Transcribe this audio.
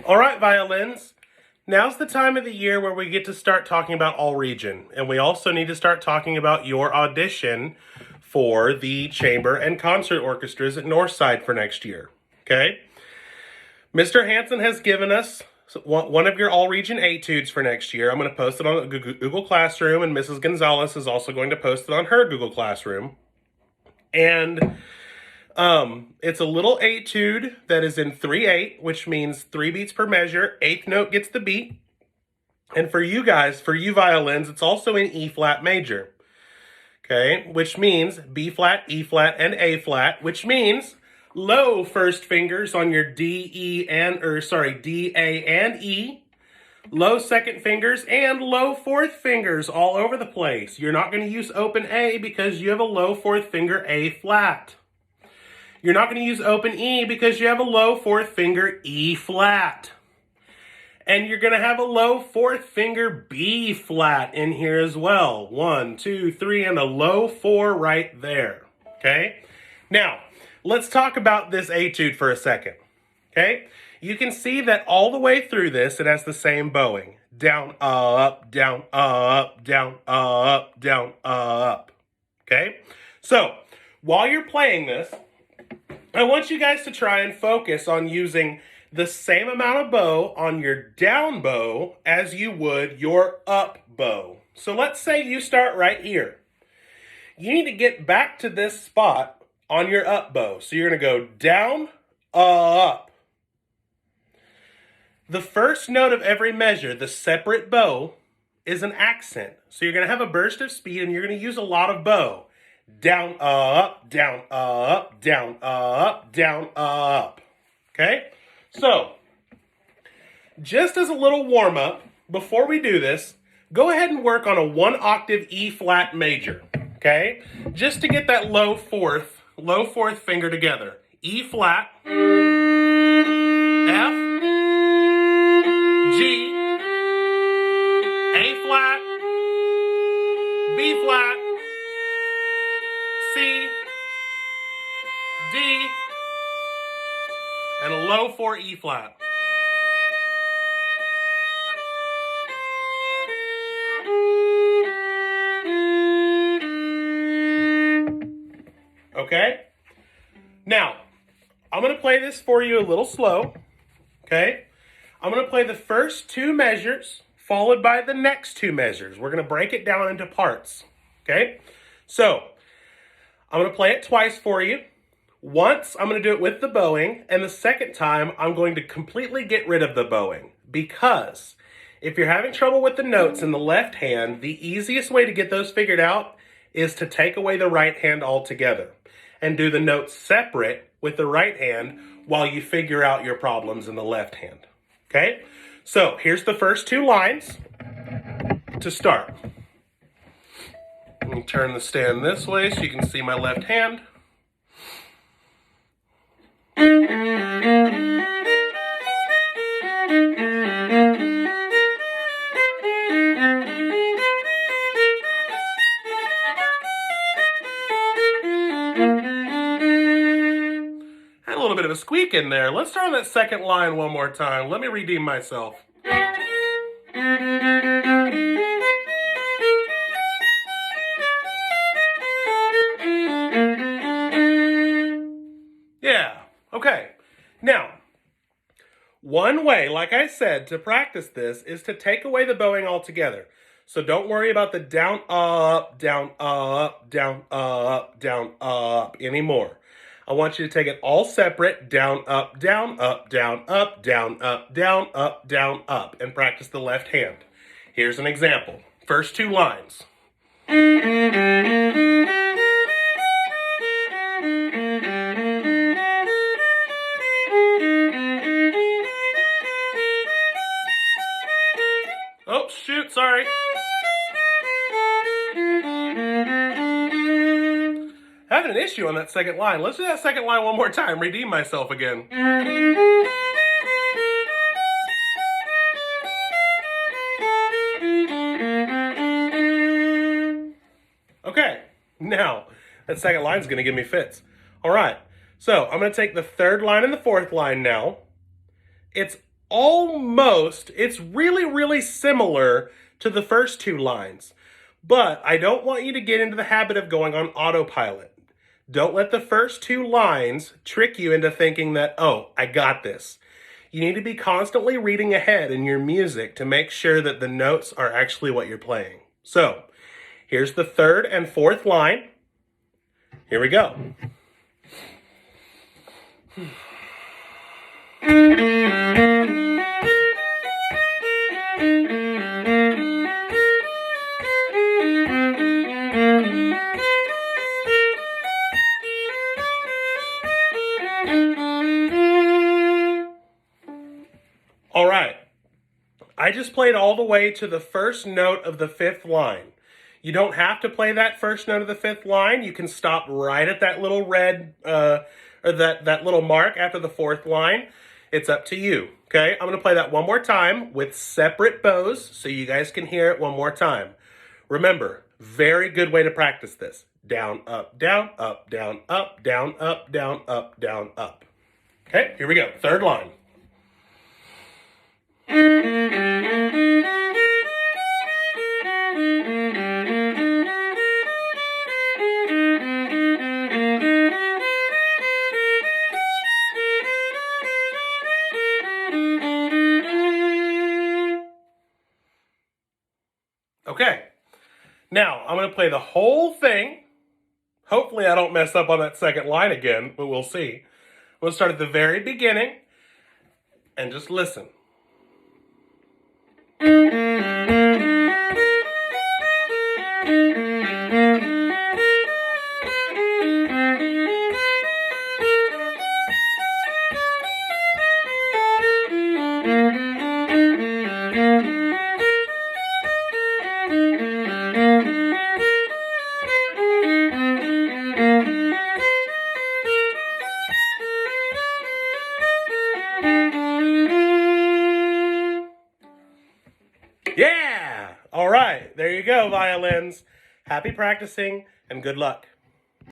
All right, violins. Now's the time of the year where we get to start talking about all region. And we also need to start talking about your audition for the chamber and concert orchestras at Northside for next year. Okay? Mr. Hansen has given us one of your all region etudes for next year. I'm going to post it on Google Classroom, and Mrs. Gonzalez is also going to post it on her Google Classroom. And it's a little etude that is in 3/8, which means 3 beats per measure. Eighth note gets the beat. And for you guys, for you violins, it's also in E flat major. Okay, which means B flat, E flat, and A flat, which means low first fingers on your D, A, and E. Low second fingers and low fourth fingers all over the place. You're not going to use open A because you have a low fourth finger A flat. You're not going to use open E because you have a low fourth finger E flat. And you're going to have a low fourth finger B flat in here as well. 1, 2, 3, and a low 4 right there. Okay? Now, let's talk about this etude for a second. Okay? You can see that all the way through this, it has the same bowing. Down, up, down, up, down, up, down, up. Okay? So, while you're playing this, I want you guys to try and focus on using the same amount of bow on your down bow as you would your up bow. So let's say you start right here. You need to get back to this spot on your up bow. So you're going to go down, up. The first note of every measure, the separate bow, is an accent. So you're going to have a burst of speed and you're going to use a lot of bow. Down, up, down, up, down, up, down, up. Okay? So, just as a little warm-up, before we do this, go ahead and work on a 1 octave E flat major. Okay? Just to get that low fourth finger together. E flat, F, G, A flat, B flat, C, D, and a low 4 E flat. Okay? Now, I'm going to play this for you a little slow. Okay? I'm going to play the first 2 measures followed by the next 2 measures. We're going to break it down into parts. Okay? So, I'm going to play it twice for you. Once, I'm going to do it with the bowing, and the second time, I'm going to completely get rid of the bowing. Because if you're having trouble with the notes in the left hand, the easiest way to get those figured out is to take away the right hand altogether and do the notes separate with the right hand while you figure out your problems in the left hand. Okay? So, here's the first 2 lines to start. Let me turn the stand this way so you can see my left hand. Had a little bit of a squeak in there. Let's start on that second line one more time. Let me redeem myself. Yeah, okay. Now, one way, like I said, to practice this is to take away the bowing altogether. So don't worry about the down, up, down, up, down, up, down, up anymore. I want you to take it all separate, down, up, down, up, down, up, down, up, down, up, down, up, and practice the left hand. Here's an example. First 2 lines. Oh, shoot, sorry. Having an issue on that second line. Let's do that second line one more time. Redeem myself again. Okay, now, that second line is going to give me fits. All right, so I'm going to take the third line and the fourth line now. It's it's really, really similar to the first two lines. But I don't want you to get into the habit of going on autopilot. Don't let the first two lines trick you into thinking that, oh, I got this. You need to be constantly reading ahead in your music to make sure that the notes are actually what you're playing. So, here's the third and fourth line. Here we go. All right. I just played all the way to the first note of the fifth line. You don't have to play that first note of the fifth line. You can stop right at that little red, or that little mark after the fourth line. It's up to you, okay? I'm going to play that one more time with separate bows so you guys can hear it one more time. Remember, very good way to practice this. Down, up, down, up, down, up, down, up, down, up, down, up. Okay, here we go. Third line. Okay, now I'm going to play the whole thing. Hopefully I don't mess up on that second line again, but we'll see. We'll start at the very beginning and just listen. Yeah! All right, there you go, violins. Happy practicing and good luck.